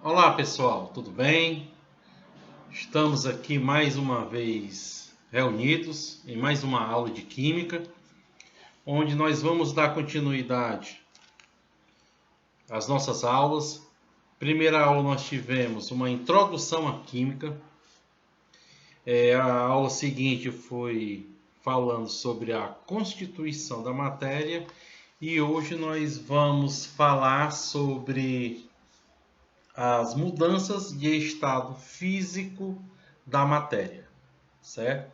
Olá pessoal, tudo bem? Estamos aqui mais uma vez reunidos em mais uma aula de Química, onde nós vamos dar continuidade às nossas aulas. Primeira aula nós tivemos uma introdução à Química. A aula seguinte foi falando sobre a constituição da matéria e hoje nós vamos falar sobre as mudanças de estado físico da matéria, certo?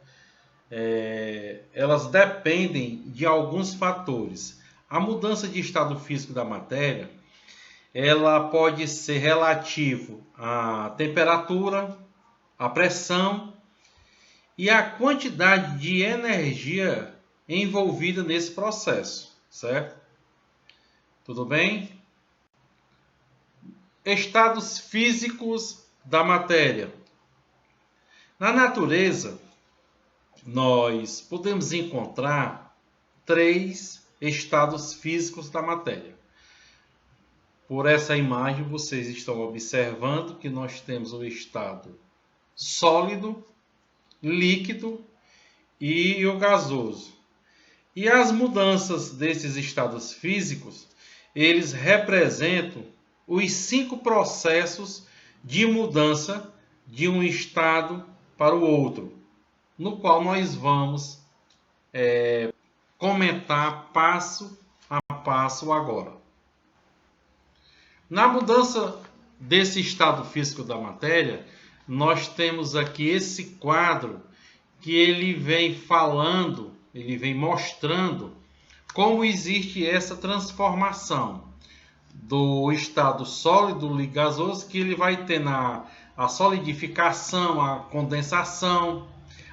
Elas dependem de alguns fatores. A mudança de estado físico da matéria, ela pode ser relativo à temperatura, à pressão e à quantidade de energia envolvida nesse processo, certo? Tudo bem? Estados físicos da matéria. Na natureza, nós podemos encontrar 3 estados físicos da matéria. Por essa imagem, vocês estão observando que nós temos o estado sólido, líquido e o gasoso. E as mudanças desses estados físicos, eles representam os 5 processos de mudança de um estado para o outro, no qual nós vamos comentar passo a passo agora. Na mudança desse estado físico da matéria, nós temos aqui esse quadro que ele vem falando, ele vem mostrando como existe essa transformação do estado sólido e gasoso, que ele vai ter a solidificação, a condensação,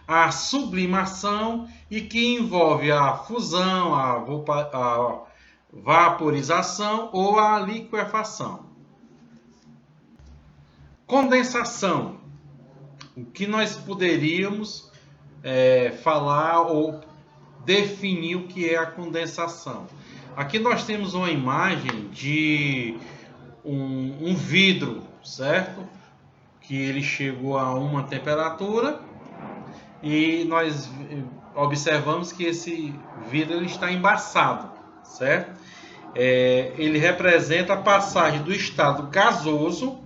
a sublimação e que envolve a fusão, a vaporização ou a liquefação. Condensação. O que nós poderíamos falar ou definir o que é a condensação? Aqui nós temos uma imagem de um vidro, certo? Que ele chegou a uma temperatura e nós observamos que esse vidro ele está embaçado, certo? Ele representa a passagem do estado gasoso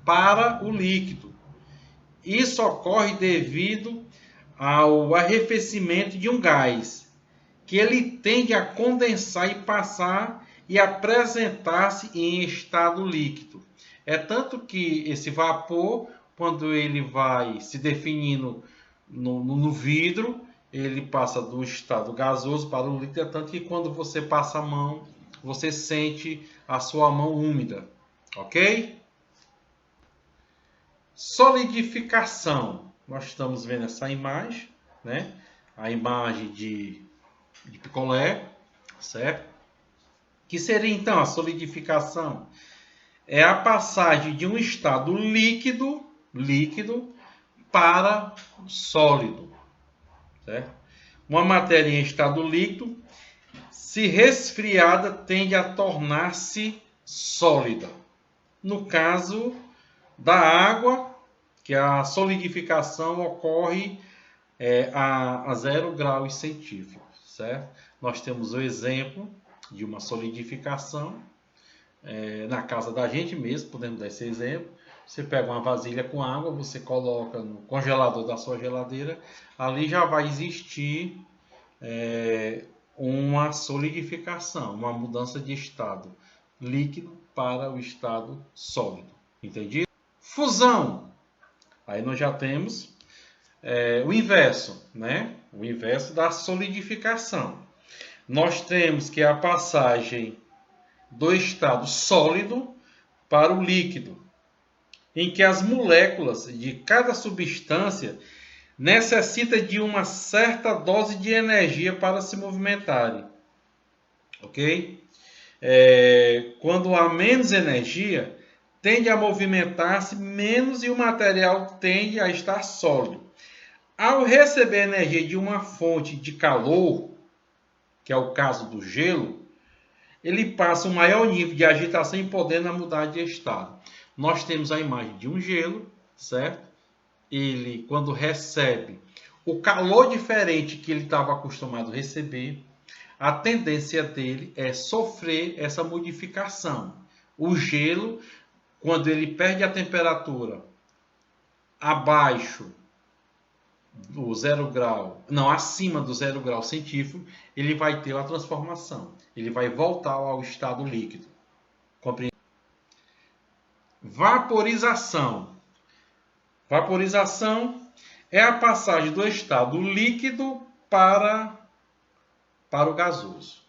para o líquido. Isso ocorre devido ao arrefecimento de um gás, que ele tende a condensar e passar e apresentar-se em estado líquido. É tanto que esse vapor, quando ele vai se definindo no vidro, ele passa do estado gasoso para o líquido, é tanto que quando você passa a mão, você sente a sua mão úmida, ok? Solidificação. Nós estamos vendo essa imagem, né? A imagem de picolé, certo? Que seria então a solidificação? É a passagem de um estado líquido para sólido, certo? Uma matéria em estado líquido, se resfriada, tende a tornar-se sólida. No caso da água, que a solidificação ocorre a 0 graus centígrados, certo? Nós temos o exemplo de uma solidificação na casa da gente mesmo, podemos dar esse exemplo. Você pega uma vasilha com água, você coloca no congelador da sua geladeira, ali já vai existir uma solidificação, uma mudança de estado líquido para o estado sólido. Entendido? Fusão. Aí nós já temos o inverso, né? O inverso da solidificação. Nós temos que a passagem do estado sólido para o líquido, em que as moléculas de cada substância necessitam de uma certa dose de energia para se movimentarem. Ok? Quando há menos energia, tende a movimentar-se menos e o material tende a estar sólido. Ao receber energia de uma fonte de calor, que é o caso do gelo, ele passa um maior nível de agitação e podendo mudar de estado. nós temos a imagem de um gelo, certo? Ele, quando recebe o calor diferente que ele estava acostumado a receber, a tendência dele é sofrer essa modificação. O gelo, quando ele perde a temperatura abaixo do 0 grau, não, acima do 0 grau centígrado, ele vai ter uma transformação. Ele vai voltar ao estado líquido. Compreende? Vaporização. Vaporização é a passagem do estado líquido para o gasoso.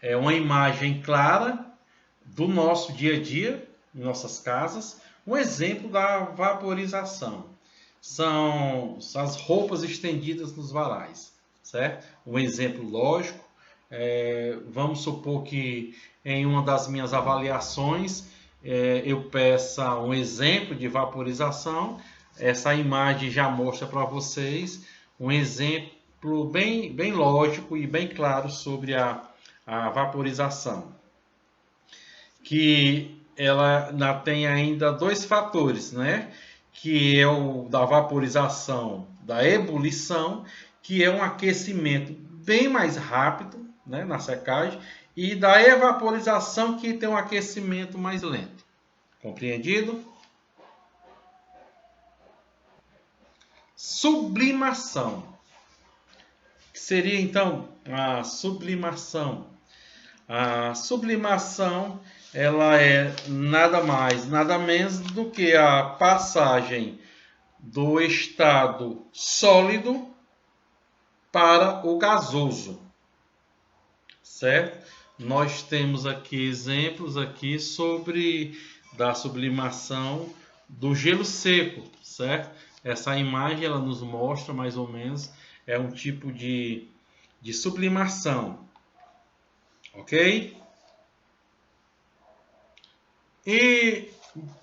É uma imagem clara do nosso dia a dia, em nossas casas. Um exemplo da vaporização são as roupas estendidas nos varais, certo? Um exemplo lógico, vamos supor que em uma das minhas avaliações eu peça um exemplo de vaporização. Essa imagem já mostra para vocês um exemplo bem lógico e bem claro sobre a vaporização. Que ela tem ainda dois fatores, né? Que é o da vaporização, da ebulição, que é um aquecimento bem mais rápido, né, na secagem, e da evaporização, que tem um aquecimento mais lento. Compreendido? Sublimação. Que seria então a sublimação? A sublimação, ela é nada mais, nada menos do que a passagem do estado sólido para o gasoso, certo? Nós temos aqui exemplos aqui sobre da sublimação do gelo seco, certo? Essa imagem ela nos mostra mais ou menos um tipo de sublimação, ok? E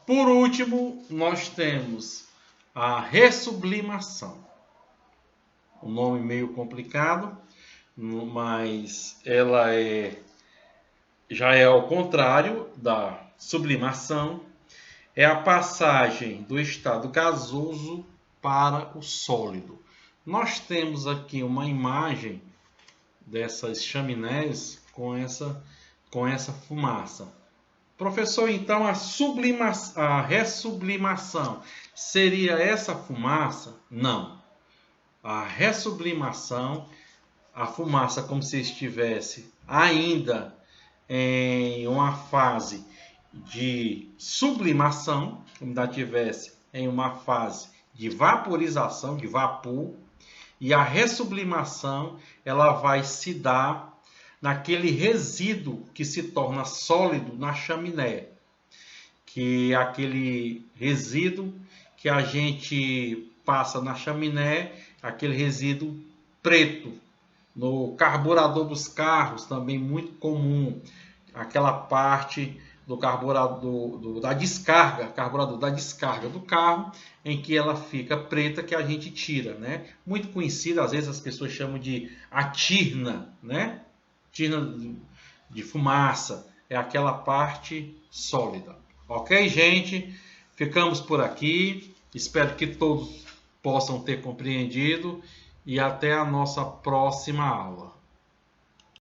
por último nós temos a ressublimação. Um nome meio complicado, mas ela já é ao contrário da sublimação. É a passagem do estado gasoso para o sólido. Nós temos aqui uma imagem dessas chaminés com essa fumaça. Professor, então a ressublimação seria essa fumaça? Não. A ressublimação, a fumaça como se estivesse ainda em uma fase de sublimação, como se estivesse em uma fase de vaporização, de vapor, e a ressublimação ela vai se dar naquele resíduo que se torna sólido na chaminé, que é aquele resíduo que a gente passa na chaminé, aquele resíduo preto. No carburador dos carros, também muito comum, aquela parte do carburador, da descarga, carburador da descarga do carro, em que ela fica preta, que a gente tira, né? Muito conhecida, às vezes as pessoas chamam de a tirna, né? Tirna de fumaça, é aquela parte sólida. Ok, gente? Ficamos por aqui. Espero que todos possam ter compreendido e até a nossa próxima aula.